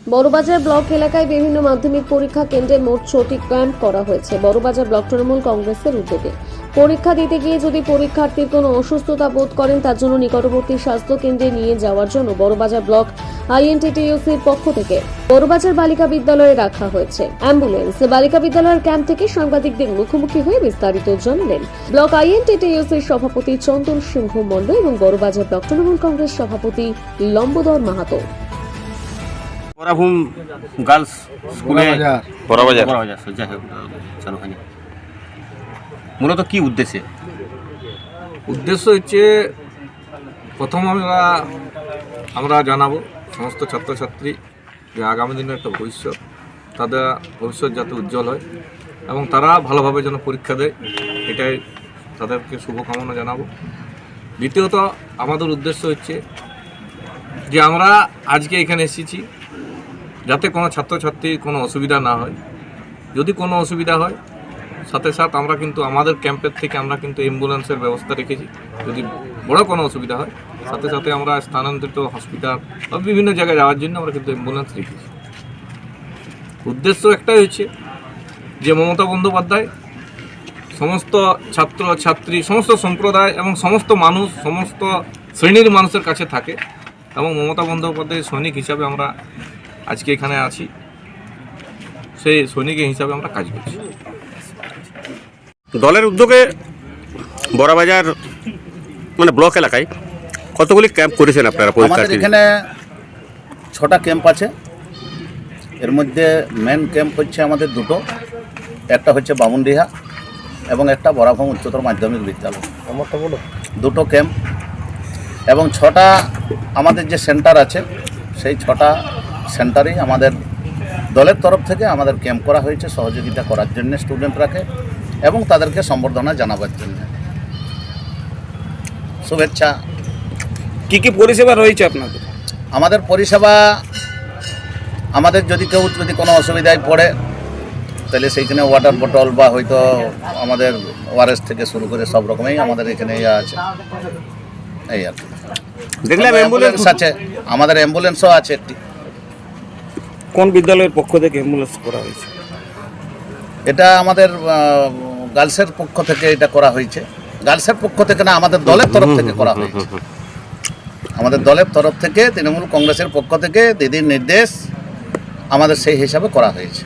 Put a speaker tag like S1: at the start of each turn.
S1: Burrabazar block এলাকায় বিভিন্ন মাধ্যমিক পরীক্ষা কেন্দ্রে মোট 6টি ক্যাম্প করা হয়েছে বড়বাজার ব্লক তৃণমূল কংগ্রেসের উদ্যোগে। পরীক্ষা দিতে গিয়ে যদি পরীক্ষার্থীর কোনো অসুস্থতা বোধ করেন তার জন্য নিকটবর্তী স্বাস্থ্য কেন্দ্রে নিয়ে যাওয়ার জন্য বড়বাজার ব্লক INTTUCর পক্ষ থেকে বড়বাজার বালিকা বিদ্যালয়ে রাখা হয়েছে অ্যাম্বুলেন্স। বালিকা বিদ্যালয়ের ক্যাম্প থেকে সাংবাদিকদের মুখোমুখি হয়ে বিস্তারিত জানালেন ব্লক INTTUCর সভাপতি চন্দন সিংহ মণ্ডল এবং বড়বাজার ব্লক তৃণমূল কংগ্রেস সভাপতি লম্বোদর মাহাতো।
S2: বরাভূম গার্লস স্কুলে
S3: বড়বাজার
S2: যাই হোক চালুখানি মূলত কি উদ্দেশ্যে?
S4: উদ্দেশ্য হচ্ছে প্রথম আমরা জানাবো সমস্ত ছাত্রছাত্রী যে আগামী দিনের একটা ভবিষ্যৎ, তাদের ভবিষ্যৎ যাতে উজ্জ্বল হয় এবং তারা ভালোভাবে যেন পরীক্ষা দেয়, এটাই তাদেরকে শুভকামনা জানাবো। দ্বিতীয়ত আমাদের উদ্দেশ্য হচ্ছে যে আমরা আজকে এখানে এসেছি যাতে কোনো ছাত্রছাত্রীর কোনো অসুবিধা না হয়। যদি কোনো অসুবিধা হয় সাথে সাথে আমরা কিন্তু আমাদের ক্যাম্পের থেকে আমরা কিন্তু অ্যাম্বুলেন্সের ব্যবস্থা রেখেছি। যদি বড় কোনো অসুবিধা হয় সাথে সাথে আমরা স্থানান্তরিত হসপিটাল বা বিভিন্ন জায়গায় যাওয়ার জন্য আমরা কিন্তু অ্যাম্বুলেন্স রেখেছি। উদ্দেশ্য একটাই হচ্ছে যে মমতা বন্দ্যোপাধ্যায় সমস্ত ছাত্র ছাত্রী, সমস্ত সম্প্রদায় এবং সমস্ত মানুষ, সমস্ত শ্রেণীর মানুষের কাছে থাকে এবং মমতা বন্দ্যোপাধ্যায়ের সৈনিক হিসাবে আমরা আজকে এখানে আছি, সেই সৈনিকের হিসাবে আমরা কাজ করছি।
S2: দলের উদ্যোগে বড়বাজার মানে ব্লক এলাকায় কতগুলি ক্যাম্প করেছেন আপনারা?
S5: আমাদের এখানে 6টা ক্যাম্প আছে। এর মধ্যে মেন ক্যাম্প হচ্ছে আমাদের দুটো, একটা হচ্ছে বামুনডিহা এবং একটা বরাভূম উচ্চতর মাধ্যমিক বিদ্যালয়। দুটো ক্যাম্প এবং 6টা আমাদের যে সেন্টার আছে সেই 6টা সেন্টারেই আমাদের দলের তরফ থেকে আমাদের ক্যাম্প করা হয়েছে সহযোগিতা করার জন্য স্টুডেন্টরাকে এবং তাদেরকে সম্বর্ধনা জানাবার জন্য। শুভেচ্ছা।
S3: কি কি পরিষেবা রয়েছে আপনাদের?
S5: আমাদের পরিষেবা, আমাদের যদি কোনো অসুবিধায় পড়ে তাহলে সেইখানে ওয়াটার বটল বা হয়তো আমাদের ওআরএস থেকে শুরু করে সব রকমই আমাদের এখানে আছে। এই আর কি।
S2: দেখলাম অ্যাম্বুলেন্স
S5: আছে, আমাদের অ্যাম্বুলেন্সও আছে একটি।
S3: কোন বিদ্যালয়ের পক্ষ থেকে অ্যাম্বুলেন্স করা হয়েছে?
S5: এটা আমাদের গার্লসের পক্ষ থেকে এটা করা হয়েছে। গার্লসের পক্ষ থেকে না, আমাদের দলের তরফ থেকে করা হয়েছে। আমাদের দলের তরফ থেকে তৃণমূল কংগ্রেসের পক্ষ থেকে দিদির নির্দেশ আমাদের সেই হিসাবে করা হয়েছে।